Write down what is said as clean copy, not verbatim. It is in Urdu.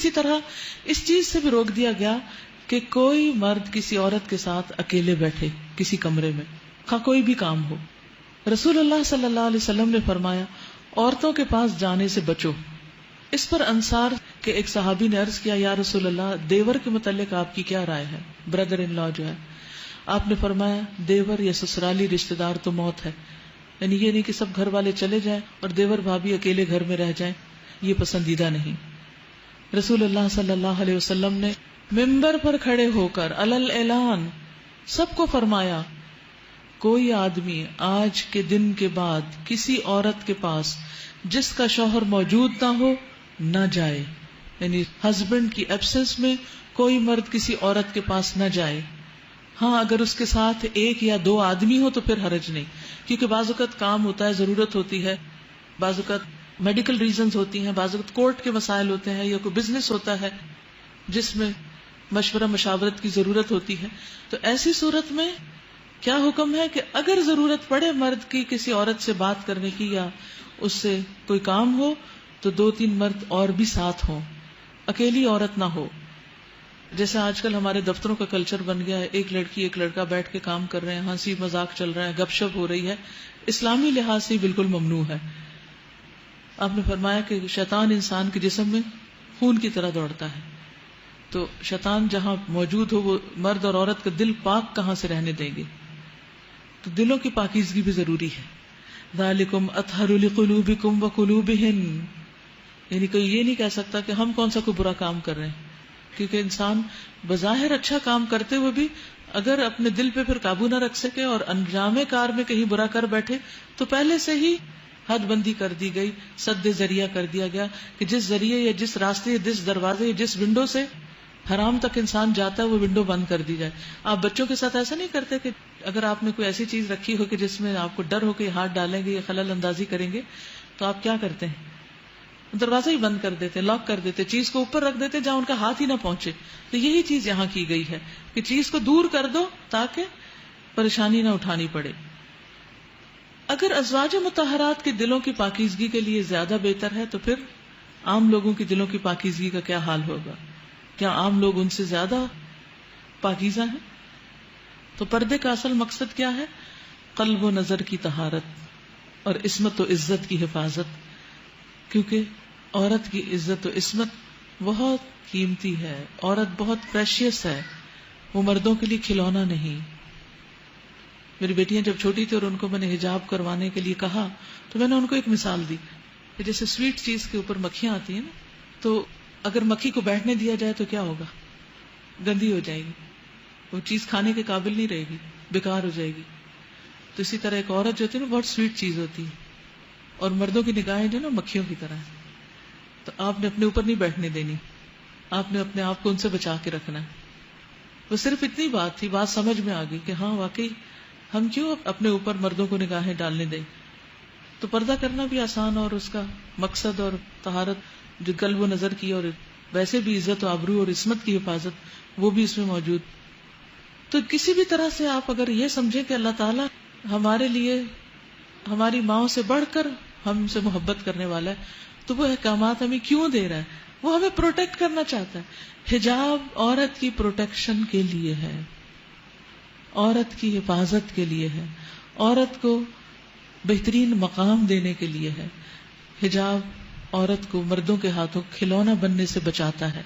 اسی طرح اس چیز سے بھی روک دیا گیا کہ کوئی مرد کسی عورت کے ساتھ اکیلے بیٹھے کسی کمرے میں، خواہ کوئی بھی کام ہو. رسول اللہ صلی اللہ علیہ وسلم نے فرمایا عورتوں کے پاس جانے سے بچو. اس پر انصار کے ایک صحابی نے عرض کیا یا رسول اللہ دیور کے متعلق آپ کی کیا رائے ہے، بردر ان لا جو ہے. آپ نے فرمایا دیور یا سسرالی رشتہ دار تو موت ہے، یعنی یہ نہیں کہ سب گھر والے چلے جائیں اور دیور بھابھی اکیلے گھر میں رہ جائیں، یہ پسندیدہ نہیں. رسول اللہ صلی اللہ علیہ وسلم نے ممبر پر کھڑے ہو کر علل اعلان سب کو فرمایا کوئی آدمی آج کے دن کے بعد کسی عورت کے پاس جس کا شوہر موجود نہ ہو نہ جائے، یعنی ہسبینڈ کی ایبسنس میں کوئی مرد کسی عورت کے پاس نہ جائے. ہاں اگر اس کے ساتھ ایک یا دو آدمی ہو تو پھر حرج نہیں، کیونکہ بعض اوقات کام ہوتا ہے، ضرورت ہوتی ہے، بعض اوقات میڈیکل ریزنز ہوتی ہیں، بعض اوقات کورٹ کے مسائل ہوتے ہیں، یا کوئی بزنس ہوتا ہے جس میں مشورہ مشاورت کی ضرورت ہوتی ہے. تو ایسی صورت میں کیا حکم ہے کہ اگر ضرورت پڑے مرد کی کسی عورت سے بات کرنے کی یا اس سے کوئی کام ہو تو 2-3 مرد اور بھی ساتھ ہوں، اکیلی عورت نہ ہو. جیسے آج کل ہمارے دفتروں کا کلچر بن گیا ہے، ایک لڑکی ایک لڑکا بیٹھ کے کام کر رہے ہیں، ہنسی مذاق چل رہا ہے، گپ شپ ہو رہی ہے، اسلامی لحاظ سے بالکل ممنوع ہے. آپ نے فرمایا کہ شیطان انسان کے جسم میں خون کی طرح دوڑتا ہے، تو شیطان جہاں موجود ہو وہ مرد اور عورت کا دل پاک کہاں سے رہنے دیں گے. تو دلوں کی پاکیزگی بھی ضروری ہے. ذالکم اطہر لقلوبکم وقلوبہن، یعنی کوئی یہ نہیں کہہ سکتا کہ ہم کون سا کوئی برا کام کر رہے ہیں، کیونکہ انسان بظاہر اچھا کام کرتے ہوئے بھی اگر اپنے دل پہ پھر قابو نہ رکھ سکے اور انجام کار میں کہیں برا کر بیٹھے تو پہلے سے ہی حد بندی کر دی گئی، سد ذریعہ کر دیا گیا کہ جس ذریعے یا جس راستے یا جس دروازے یا جس ونڈو سے حرام تک انسان جاتا ہے وہ ونڈو بند کر دی جائے. آپ بچوں کے ساتھ ایسا نہیں کرتے کہ اگر آپ نے کوئی ایسی چیز رکھی ہو کہ جس میں آپ کو ڈر ہو کہ ہاتھ ڈالیں گے یا خلل اندازی کریں گے تو آپ کیا کرتے ہیں؟ دروازہ ہی بند کر دیتے، لاک کر دیتے، چیز کو اوپر رکھ دیتے جہاں ان کا ہاتھ ہی نہ پہنچے. تو یہی چیز یہاں کی گئی ہے کہ چیز کو دور کر دو تاکہ پریشانی نہ اٹھانی پڑے. اگر ازواج مطہرات کے دلوں کی پاکیزگی کے لیے زیادہ بہتر ہے تو پھر عام لوگوں کی دلوں کی پاکیزگی کا کیا حال ہوگا؟ کیا عام لوگ ان سے زیادہ پاکیزہ ہیں؟ تو پردے کا اصل مقصد کیا ہے؟ قلب و نظر کی طہارت اور عصمت و عزت کی حفاظت، کیونکہ عورت کی عزت و عصمت بہت قیمتی ہے. عورت بہت پریشیس ہے، وہ مردوں کے لیے کھلونا نہیں. میری بیٹیاں جب چھوٹی تھی اور ان کو میں نے حجاب کروانے کے لیے کہا تو میں نے ان کو ایک مثال دی کہ جیسے سویٹ چیز کے اوپر مکھیاں آتی ہیں نا، تو اگر مکھی کو بیٹھنے دیا جائے تو کیا ہوگا؟ گندی ہو جائے گی، وہ چیز کھانے کے قابل نہیں رہے گی، بیکار ہو جائے گی. تو اسی طرح ایک عورت جو ہوتی ہے نا بہت سویٹ چیز ہوتی ہے، اور مردوں کی نگاہیں جو نا مکھیوں کی طرح ہے. تو آپ نے اپنے اوپر نہیں بیٹھنے دینی، آپ نے اپنے آپ کو ان سے بچا کے رکھنا ہے. وہ صرف اتنی بات تھی، بات سمجھ میں آ گئی کہ ہاں واقعی ہم کیوں اپنے اوپر مردوں کو نگاہیں ڈالنے دیں. تو پردہ کرنا بھی آسان اور اس کا مقصد اور طہارت جو قلب و نظر کی اور ویسے بھی عزت و آبرو اور عصمت کی حفاظت وہ بھی اس میں موجود. تو کسی بھی طرح سے آپ اگر یہ سمجھیں کہ اللہ تعالیٰ ہمارے لیے ہماری ماؤں سے بڑھ کر ہم سے محبت کرنے والا ہے تو وہ احکامات ہمیں کیوں دے رہا ہے؟ وہ ہمیں پروٹیکٹ کرنا چاہتا ہے. حجاب عورت کی پروٹیکشن کے لیے ہے، عورت کی حفاظت کے لیے ہے، عورت کو بہترین مقام دینے کے لیے ہے. حجاب عورت کو مردوں کے ہاتھوں کھلونا بننے سے بچاتا ہے.